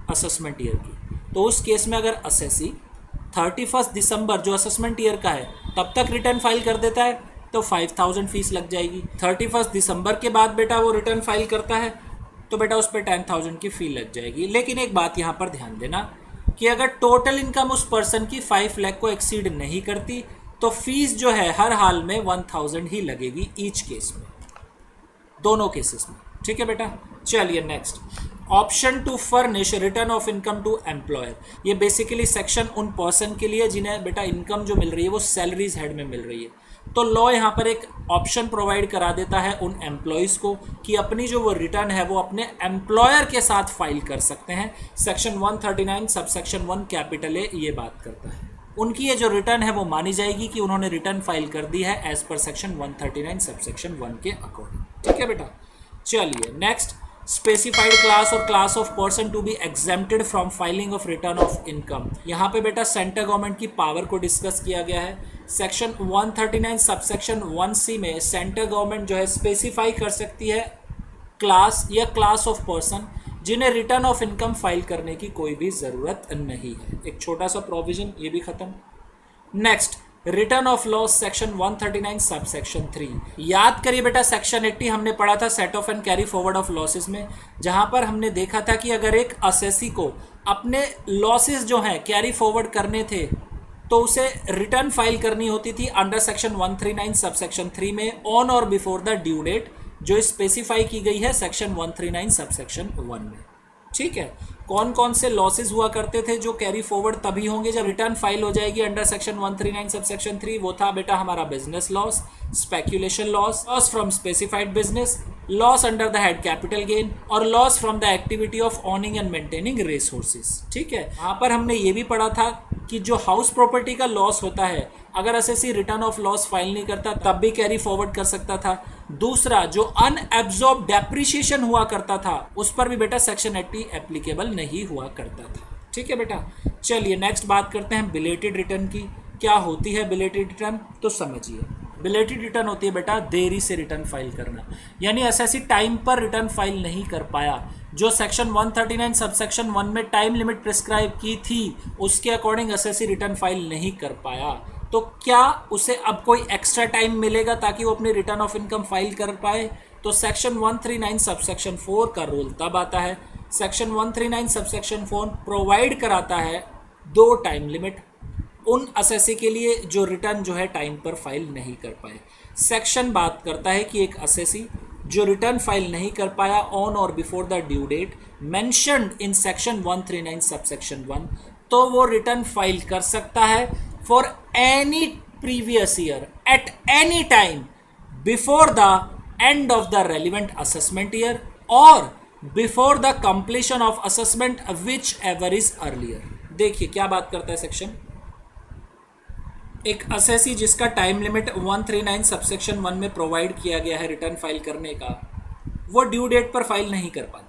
असेसमेंट ईयर की। तो उस केस में अगर असेसी 31 दिसंबर जो असेसमेंट ईयर का है तब तक रिटर्न फाइल कर देता है तो 5000 फीस लग जाएगी। 31 दिसंबर के बाद बेटा वो रिटर्न फाइल करता है तो बेटा उस पर 10,000 की फी लग जाएगी। लेकिन एक बात यहाँ पर ध्यान देना कि अगर टोटल इनकम उस पर्सन की 5 लाख को एक्सीड नहीं करती तो फीस जो है हर हाल में 1000 ही लगेगी ईच केस में, दोनों केसेस में। ठीक है बेटा, चलिए next, option to furnish return of income to employer. ये बेसिकली सेक्शन उन पर्सन के लिए जिन्हें बेटा इनकम जो मिल रही है वो सैलरीज हेड में मिल रही है। तो लॉ यहाँ पर एक ऑप्शन प्रोवाइड करा देता है उन एम्प्लॉयज़ को कि अपनी जो वो रिटर्न है वो अपने एम्प्लॉयर के साथ फाइल कर सकते हैं। सेक्शन 139 सबसेक्शन 1 कैपिटल ए ये बात करता है। उनकी ये जो रिटर्न है वो मानी जाएगी कि उन्होंने रिटर्न फाइल कर दी है एज पर सेक्शन 139 सबसेक्शन 1 के अकॉर्डिंग। ठीक है बेटा, चलिए नेक्स्ट, स्पेसिफाइड क्लास और class of person to be exempted from filing of return of income. यहाँ पे बेटा सेंट्रल गवर्नमेंट की पावर को डिस्कस किया गया है। सेक्शन 139 सबसेक्शन 1C में सेंट्रल गवर्नमेंट जो है स्पेसिफाई कर सकती है क्लास या क्लास ऑफ पर्सन जिन्हें रिटर्न ऑफ इनकम फाइल करने की कोई भी ज़रूरत नहीं है। एक छोटा सा प्रोविजन ये भी खत्म। Next, return of loss section 139 subsection 3। याद करिए बेटा सेक्शन 80 हमने पढ़ा था set of and carry forward of losses में, जहां पर हमने देखा था कि अगर एक असेसी को अपने लॉसेस जो हैं कैरी फॉरवर्ड करने थे तो उसे रिटर्न फाइल करनी होती थी अंडर सेक्शन 139 सबसेक्शन 3 में on or before the due date जो स्पेसिफाई की गई है सेक्शन 139 सबसेक्शन 1 में। ठीक है। कौन कौन से लॉसेस हुआ करते थे जो कैरी फॉरवर्ड तभी होंगे जब रिटर्न फाइल हो जाएगी अंडर सेक्शन 139 सब सेक्शन 3? वो था बेटा हमारा business loss, speculation loss, loss from specified business, loss under the head capital gain or loss from the activity of owning and maintaining resources. ठीक है, यहाँ पर हमने ये भी पढ़ा था कि जो हाउस प्रॉपर्टी का लॉस होता है अगर SSC return of loss file नहीं करता तब भी कैरी फॉरवर्ड कर सकता था। दूसरा, जो अनएब्जॉर्ब डेप्रिसिएशन हुआ करता था उस पर भी बेटा सेक्शन 80 एप्लीकेबल नहीं हुआ करता था। ठीक है बेटा, चलिए नेक्स्ट बात करते हैं बिलेटेड रिटर्न की। क्या होती है बिलेटेड रिटर्न, तो समझिए। बिलेटेड रिटर्न होती है बेटा देरी से रिटर्न फाइल करना, यानी एसएससी टाइम पर रिटर्न फाइल नहीं कर पाया। जो सेक्शन 139 सब सेक्शन 1 में टाइम लिमिट प्रिस्क्राइब की थी उसके अकॉर्डिंग एसएससी रिटर्न फाइल नहीं कर पाया, तो क्या उसे अब कोई एक्स्ट्रा टाइम मिलेगा ताकि वो अपनी रिटर्न ऑफ इनकम फाइल कर पाए? तो सेक्शन 139 सब सेक्शन 4 का रूल तब आता है। सेक्शन 139 सब सेक्शन 4 प्रोवाइड कराता है 2 टाइम लिमिट उन असेसी के लिए जो रिटर्न जो है टाइम पर फाइल नहीं कर पाए। सेक्शन बात करता है कि एक असेसी जो रिटर्न फाइल नहीं कर पाया on or before the due date mentioned in section 139 sub section 1, तो वो रिटर्न फाइल कर सकता है for any previous year at any time before the end of the relevant assessment year or before the completion of assessment whichever is earlier. देखिए क्या बात करता है सेक्शन। एक असेसी जिसका टाइम लिमिट 139 सबसेक्शन 1 में प्रोवाइड किया गया है रिटर्न फाइल करने का, वो ड्यू डेट पर फाइल नहीं कर पाता।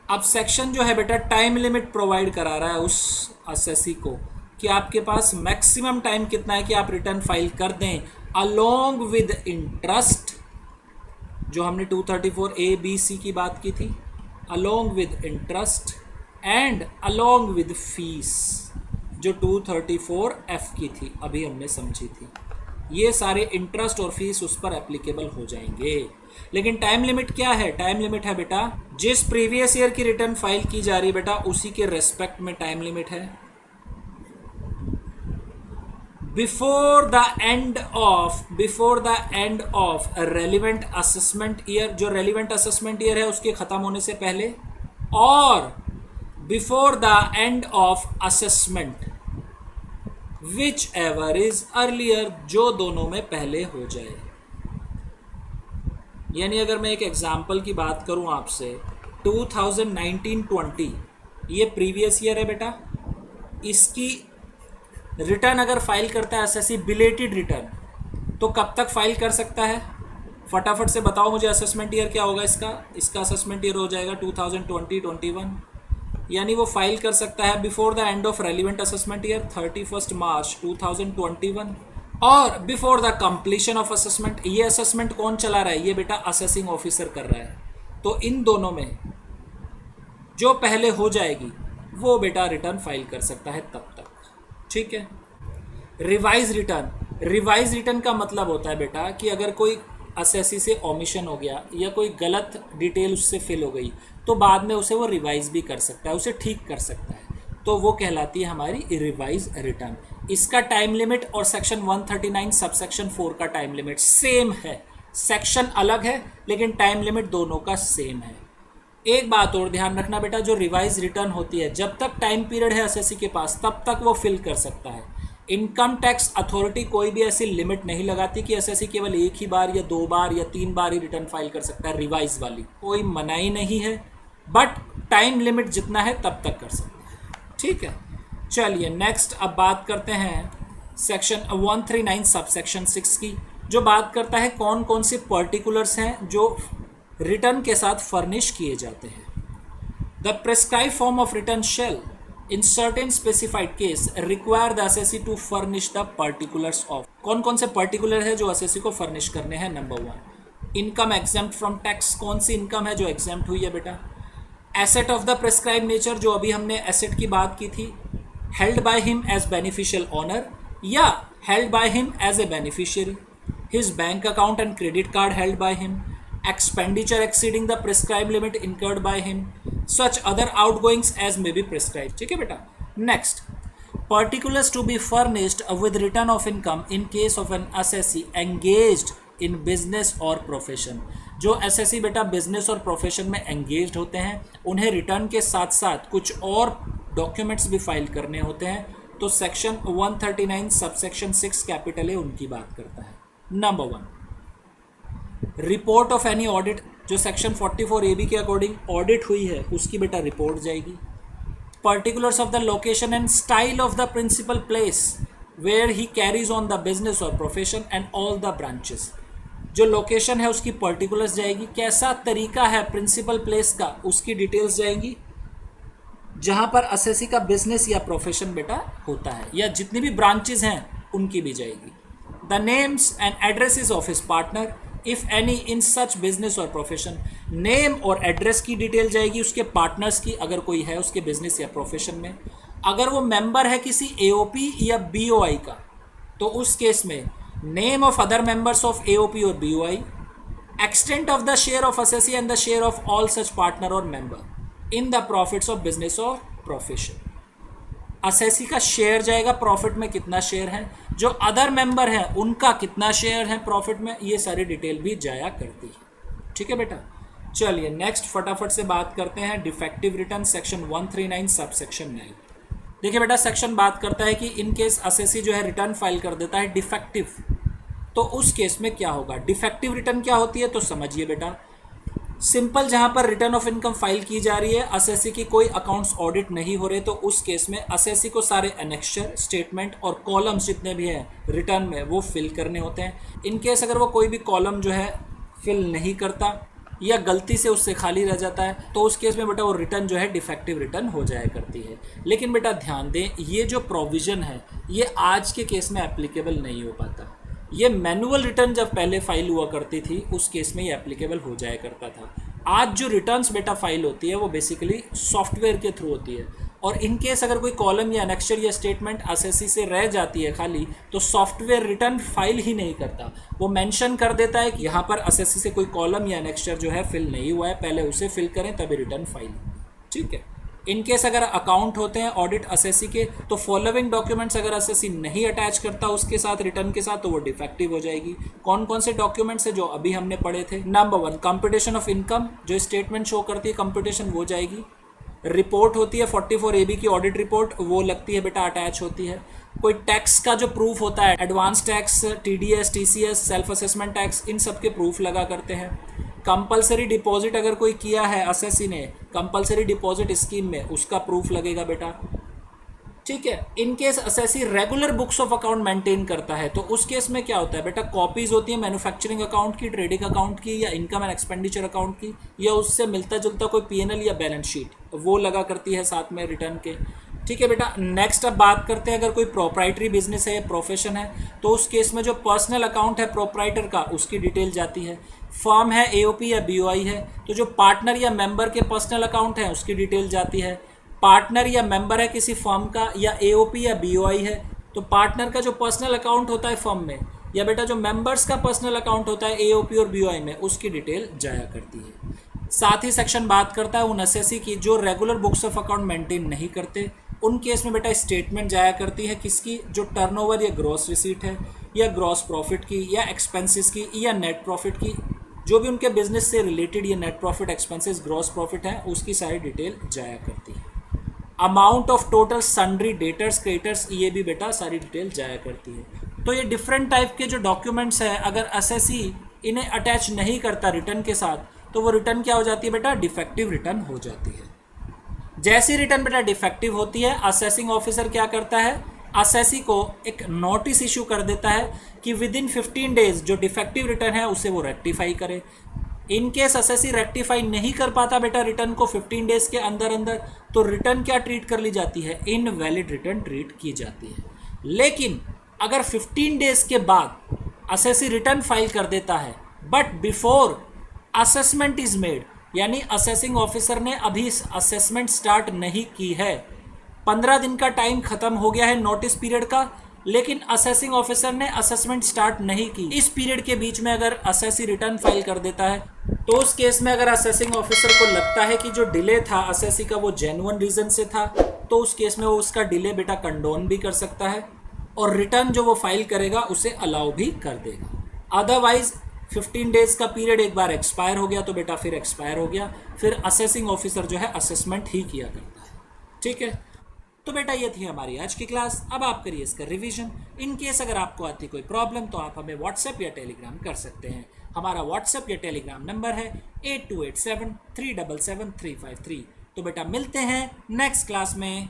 अब सेक्शन जो है बेटा टाइम लिमिट प्रोवाइड करा रहा है उस असेसी को कि आपके पास मैक्सिमम टाइम कितना है कि आप रिटर्न फाइल कर दें अलोंग विद इंटरेस्ट, जो हमने 234 ए बी सी की बात की थी, along with interest and along with fees जो 234 एफ की थी अभी हमने समझी थी। ये सारे इंटरेस्ट और फीस उस पर एप्लीकेबल हो जाएंगे। लेकिन टाइम लिमिट क्या है? टाइम लिमिट है बेटा जिस प्रीवियस ईयर की रिटर्न फाइल की जा रही है बेटा उसी के रेस्पेक्ट में टाइम लिमिट है। Before the end of relevant assessment year, जो रेलिवेंट असेसमेंट ईयर है उसके खत्म होने से पहले, और before the end of assessment whichever is earlier, जो दोनों में पहले हो जाए। यानी अगर मैं एक एग्जाम्पल की बात करूं आपसे, 2019-20 ये प्रीवियस ईयर है बेटा, इसकी रिटर्न अगर फाइल करता है एसएससी बिलेटेड रिटर्न तो कब तक फाइल कर सकता है? फटाफट से बताओ मुझे असेसमेंट ईयर क्या होगा इसका असेसमेंट ईयर हो जाएगा 2020-21, यानी वो फाइल कर सकता है before the end of relevant assessment year 31 मार्च 2021 और before the completion of assessment. ये असेसमेंट कौन चला रहा है? ये बेटा असेसिंग ऑफिसर कर रहा है। तो इन दोनों में जो पहले हो जाएगी वो बेटा रिटर्न फाइल कर सकता है तब तक। ठीक है। रिवाइज रिटर्न का मतलब होता है बेटा कि अगर कोई असेसी से ओमिशन हो गया या कोई गलत डिटेल उससे फिल हो गई तो बाद में उसे वो रिवाइज भी कर सकता है, उसे ठीक कर सकता है, तो वो कहलाती है हमारी रिवाइज रिटर्न। इसका टाइम लिमिट और सेक्शन 139 सबसेक्शन 4 का टाइम लिमिट सेम है, सेक्शन अलग है लेकिन टाइम लिमिट दोनों का सेम है। एक बात और ध्यान रखना बेटा, जो रिवाइज रिटर्न होती है जब तक टाइम पीरियड है एसएससी के पास तब तक वो फिल कर सकता है। इनकम टैक्स अथॉरिटी कोई भी ऐसी लिमिट नहीं लगाती कि एसएससी केवल एक ही बार या 2 बार या 3 बार ही रिटर्न फाइल कर सकता है, रिवाइज वाली कोई मनाही नहीं है, बट टाइम लिमिट जितना है तब तक कर सकता है। ठीक है, चलिए नेक्स्ट अब बात करते हैं सेक्शन 139 सबसेक्शन 6 की, जो बात करता है कौन कौन से पर्टिकुलर्स हैं जो रिटर्न के साथ फर्निश किए जाते हैं। The prescribe form of return shall in certain specified case require the assessee to furnish the particulars of. कौन कौन से पर्टिकुलर है जो असेसी को फर्निश करने हैं? Number 1, income exempt from tax. कौन सी इनकम है जो एग्जेम्प्ट हुई है बेटा? Asset of the prescribe nature, जो अभी हमने एसेट की बात की थी, held by him as beneficial owner या held by him as a beneficiary, his bank account and credit card held by him, expenditure exceeding the prescribed limit incurred by him, such other outgoings as may be prescribed। ठीक है बेटा। next, particulars to be furnished with return of income in case of an assessee engaged in business or profession। जो SSC बेटा business or profession में engaged होते हैं उन्हें return के साथ साथ कुछ और डॉक्यूमेंट्स भी फाइल करने होते हैं, तो सेक्शन 139 सबसेक्शन 6 कैपिटल ए उनकी बात करता है। Number 1, report of any audit, जो सेक्शन 44 ए बी के अकॉर्डिंग ऑडिट हुई है उसकी बेटा रिपोर्ट जाएगी। Particulars of the location and style of the principal place where he carries on the business or profession and all the branches, जो location है उसकी पर्टिकुलर्स जाएगी, कैसा तरीका है प्रिंसिपल प्लेस का उसकी डिटेल्स जाएंगी, जहां पर एसएससी का बिजनेस या प्रोफेशन बेटा होता है या जितनी भी ब्रांचेस हैं उनकी भी जाएगी। The names and addresses of his partner if any in such business or profession, name और एड्रेस की डिटेल जाएगी उसके पार्टनर्स की अगर कोई है उसके बिजनेस या प्रोफेशन में। अगर वो मेंबर है किसी एओपी या बीओआई का तो उस केस में name of other members of AOP or BOI, extent of the share of SSC and the share of all such partner or member in the profits of business or profession. SSC का share जाएगा profit में कितना share है, जो other member हैं उनका कितना share है प्रॉफिट में, ये सारी डिटेल भी जाया करती है। ठीक है बेटा, चलिए नेक्स्ट फटाफट से बात करते हैं defective return section 139 sub section 9। देखिए बेटा सेक्शन बात करता है कि इन केस एसएससी जो है रिटर्न फाइल कर देता है डिफेक्टिव, तो उस केस में क्या होगा। डिफेक्टिव रिटर्न क्या होती है तो समझिए बेटा, सिंपल जहां पर रिटर्न ऑफ इनकम फाइल की जा रही है, एसएससी की कोई अकाउंट्स ऑडिट नहीं हो रहे, तो उस केस में एसएससी को सारे एनेक्चर स्टेटमेंट और कॉलम्स जितने भी हैं रिटर्न में वो फिल करने होते हैं। इन केस अगर वो कोई भी कॉलम जो है फिल नहीं करता या गलती से उससे खाली रह जाता है तो उस केस में बेटा वो रिटर्न जो है डिफेक्टिव रिटर्न हो जाया करती है। लेकिन बेटा ध्यान दें, ये जो प्रोविज़न है ये आज के केस में एप्लीकेबल नहीं हो पाता। ये मैनुअल रिटर्न जब पहले फाइल हुआ करती थी उस केस में ये एप्लीकेबल हो जाया करता था। आज जो रिटर्न्स बेटा फाइल होती है वो बेसिकली सॉफ्टवेयर के थ्रू होती है, और इन केस अगर कोई कॉलम या एनेक्चर या स्टेटमेंट एसएससी से रह जाती है खाली, तो सॉफ्टवेयर रिटर्न फाइल ही नहीं करता, वो मेंशन कर देता है कि यहाँ पर एसएससी से कोई कॉलम या एनेक्चर जो है फिल नहीं हुआ है, पहले उसे फिल करें तभी रिटर्न फाइल। ठीक है, इन केस अगर अकाउंट होते हैं ऑडिट एसएससी के तो फॉलोइंग डॉक्यूमेंट्स अगर एसएससी नहीं अटैच करता उसके साथ रिटर्न के साथ तो वो डिफेक्टिव हो जाएगी। कौन कौन से डॉक्यूमेंट्स है जो अभी हमने पढ़े थे। नंबर 1, कंप्यूटेशन ऑफ इनकम, जो स्टेटमेंट शो करती है कंप्यूटेशन वो जाएगी। रिपोर्ट होती है 44 AB की ऑडिट रिपोर्ट, वो लगती है बेटा अटैच होती है। कोई टैक्स का जो प्रूफ होता है, advance tax, TDS, TCS, self assessment tax, इन सब के प्रूफ लगा करते हैं। कंपलसरी डिपॉजिट अगर कोई किया है एसएससी ने कंपलसरी डिपॉजिट स्कीम में, उसका प्रूफ लगेगा बेटा। ठीक है, in case SSC regular books of account maintain करता है तो उस केस में क्या होता है बेटा, कॉपीज होती है मैन्युफैक्चरिंग अकाउंट की, ट्रेडिंग अकाउंट की या इनकम एंड एक्सपेंडिचर अकाउंट की, या उससे मिलता जुलता कोई पीएनएल या बैलेंस शीट वो लगा करती है साथ में रिटर्न के। ठीक है बेटा, नेक्स्ट अब बात करते हैं अगर कोई प्रोप्राइटरी बिजनेस है या प्रोफेशन है तो उस केस में जो पर्सनल अकाउंट है प्रोप्राइटर का उसकी डिटेल जाती है। फर्म है एओपी या बीओआई है तो जो पार्टनर या मेंबर के पर्सनल अकाउंट है उसकी डिटेल जाती है। पार्टनर या मेंबर है किसी फर्म का या एओपी या बीओआई है तो पार्टनर का जो पर्सनल अकाउंट होता है फर्म में, या बेटा जो मेंबर्स का पर्सनल अकाउंट होता है एओपी और बीओआई में, उसकी डिटेल जाया करती है। साथ ही सेक्शन बात करता है उन एसएससी की जो regular books of account maintain नहीं करते, उन केस में बेटा स्टेटमेंट जाया करती है किसकी, जो टर्नओवर या ग्रॉस रिसीट है या ग्रॉस प्रॉफिट की या एक्सपेंसेस की या नेट प्रॉफिट की, जो भी उनके बिजनेस से रिलेटेड या net profit, expenses, gross profit है उसकी सारी डिटेल जाया करती है। Amount of total sundry, debtors, creditors, ये भी बेटा सारी डिटेल जाया करती है। तो ये डिफरेंट टाइप के जो डॉक्यूमेंट्स हैं अगर एसएससी इन्हें अटैच नहीं करता रिटर्न के साथ तो वो रिटर्न क्या हो जाती है बेटा, डिफेक्टिव रिटर्न हो जाती है। जैसी रिटर्न बेटा डिफेक्टिव होती है, असेसिंग ऑफिसर क्या करता है, एसएससी को एक नोटिस इशू कर देता है कि विद इन 15 डेज जो डिफेक्टिव रिटर्न है उसे वो रेक्टिफाई करे। इन केस एसएससी रेक्टिफाई नहीं कर पाता बेटा रिटर्न को 15 डेज के अंदर अंदर, तो रिटर्न क्या ट्रीट कर ली जाती है, इनवैलिड रिटर्न ट्रीट की जाती है। लेकिन अगर 15 डेज के बाद एसएससी रिटर्न फाइल कर देता है but before assessment is made, यानी असेसिंग ऑफिसर ने अभी असेसमेंट स्टार्ट नहीं की है, 15 दिन का टाइम खत्म हो गया है नोटिस पीरियड का, लेकिन असेसिंग ऑफिसर ने असेसमेंट स्टार्ट नहीं की, इस पीरियड के बीच में अगर एसएससी रिटर्न फाइल कर देता है तो उस केस में अगर असेसिंग ऑफिसर को लगता है कि जो डिले था एसएससी का वो जेन्युइन रीजन से था तो उस केस में वो उसका डिले बेटा कंडोन भी कर सकता है और रिटर्न जो वो फाइल करेगा उसे अलाउ भी कर देगा। अदरवाइज 15 डेज का पीरियड एक बार एक्सपायर हो गया तो बेटा फिर एक्सपायर हो गया, फिर असेसिंग ऑफिसर जो है असेसमेंट ही किया करता है। ठीक है, तो बेटा ये थी हमारी आज की क्लास। अब आप करिए इसका रिवीजन। इन केस अगर आपको आती कोई प्रॉब्लम तो आप हमें व्हाट्सएप या टेलीग्राम कर सकते हैं। हमारा व्हाट्सएप या टेलीग्राम नंबर है 8287377353। तो बेटा मिलते हैं नेक्स्ट क्लास में।